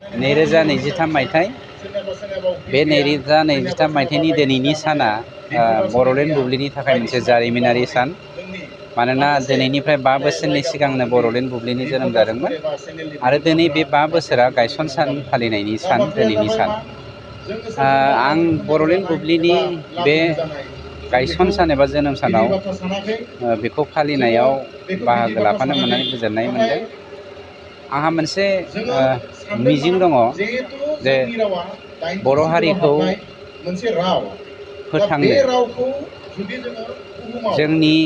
2023 मायथाइ बे 2023 मायथाइनि दिनैनि साना बर'लेण्ड बुब्लिनि थाखाय मोनसे जारिमिनारि सान। मानोना दिनैनिफ्राय 5 बोसोरनि सिगांनो बर'लेण्ड बुब्लिनि जोनोम जादोंमोन आरो दिनै बे 5 बोसोरा गायसन सान फालिनायनि सान दिनैनि सान। आं बर'लेण्ड बुब्लिनि बे गायसन सान एबा जोनोम सानाव बेखौ फालिनायाव बाहागो लाफानो मोननानै गोजोननाय मोनदों। आंहा मोनसे मिजिं दङ जे बर' हारिखौ फोथांनो, जोंनि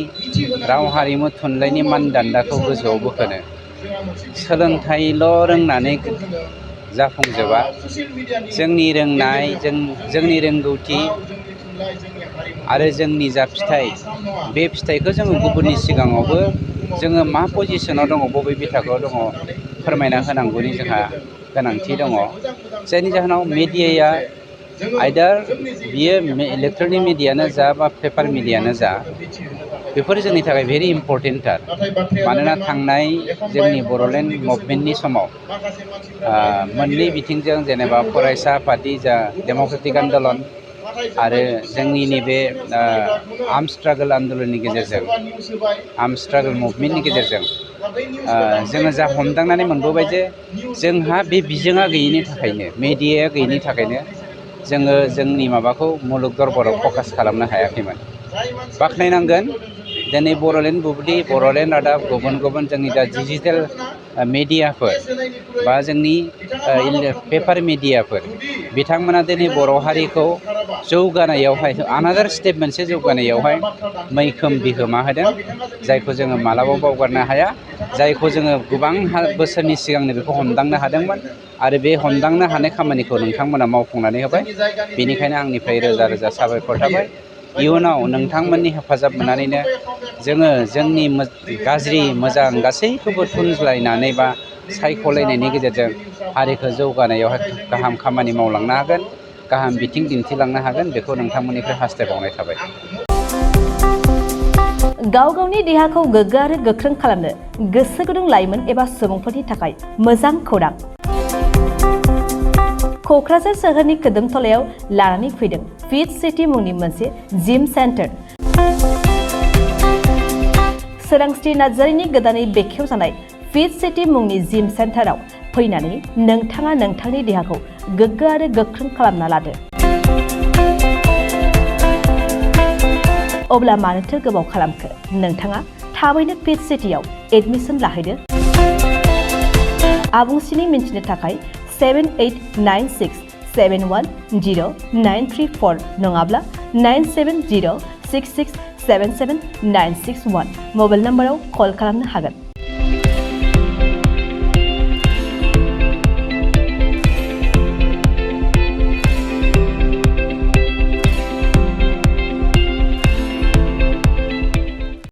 राव हारिमु थुनलाइनि मानदान्दाखौ गोजौआव बोखोनो सोलोंथाइल' रोंनानै जाफुंजोबा। जोंनि रोंनाय, जोंनि रोंगौथि आरो जोंनि जा फिथाइ, बे फिथाइखौ जोङो गुबुननि सिगाङावबो जोङो मा पजिसनाव दङ, बबे बिथाखौ दङ फोरमायना होनांगौनि जोंहा गोनांथि दङ। जायनि जाहोनाव मेडियाया आइदार बियो इलेक्ट्रनिक मिडियानो जा बा पेपार मिडियानो जा, बेफोर जोंनि थाखाय भेरि इम्परटेन्टथार। मानोना थांनाय जोंनि बर'लेण्ड मुभमेन्टनि समाव मोननै बिथिंजों, जेनेबा फरायसा आफादनि जा डेम'क्रेटिक आन्दलन आरो जोंनि नैबे आर्म स्ट्रागल आन्दलननि गेजेरजों, आर्म स्ट्रागल मुभमेन्टनि गेजेरजों जोङो जा हमदांनानै मोनबोबाय जे जोंहा बे बिजोङा गैयिनि थाखायनो, मेडियाया गैयिनि थाखायनो जोङो जोंनि माबाखौ मुलुग दरबाराव फकास खालामनो हायाखैमोन। बाख्नायनांगोन दिनै बर'लेण्ड बुब्लि, बर'लेण्ड रादाब, गुबुन गुबुन जोंनि दा डिजिटेल मेडियाफोर बा जोंनि पेपार मेडियाफोर, बिथांमोना दिनै बर' हारिखौ जौगानायावहाय आनादार स्टेप मोनसे जौगानायावहाय मैखोम बिहोमा होदों, जायखौ जोङो मालाबाबो बावगारनो हाया। जायखौ जोङो गोबां बोसोरनि सिगांनो बेखौ हमदांनो हादोंमोन आरो बे हमदांनो हानाय खामानिखौ नोंथांमोना मावफुंनानै होबाय। बेनिखायनो आंनिफ्राय रोजा रोजा साबायखर थाबाय। इयुनाव नोंथांमोननि हेफाजाब मोननानैनो जोङो जोंनि गाज्रि मोजां गासैखौबो थुनज्लायनानै बा सायख'लायनायनि गेजेरजों हारिखौ जौगानायावहाय गाहाम खामानि मावलांनो हागोन, गाहाम बिथिं दिन्थिलांनो हागोन, बेखौ नोंथांमोननिफ्राय हास्थायबावनाय थाबाय। गाव गावनि देहाखौ गोग्गो आरो गोख्रों खालामनो गोसो गुदुं लाइमोन एबा सुबुंफोरनि थाखाय मोजां खौरां। क'क्राझार सोहोरनि खोदोमथलायाव लानानै फैदों फिट सिटी मुंनि मोनसे जिम सेन्टार। सोरांस्रि नार्जारिनि गोदानै बेखेवजानाय फिट सिटी मुंनि जिम सेन्टाराव फैनानै नोंथाङा नोंथांनि देहाखौ गोग्गो आरो गोख्रों खालामना लादो। अब्ला मानोथो गोबाव खालामखो? नोंथाङा थाबैनो फिट सिटीआव एडमिसन लाहैदो। आबुंसिनै मिन्थिनो थाखाय 7896710934 नङाब्ला 9706677961 मबाइल नम्बराव कल खालामनो हागोन।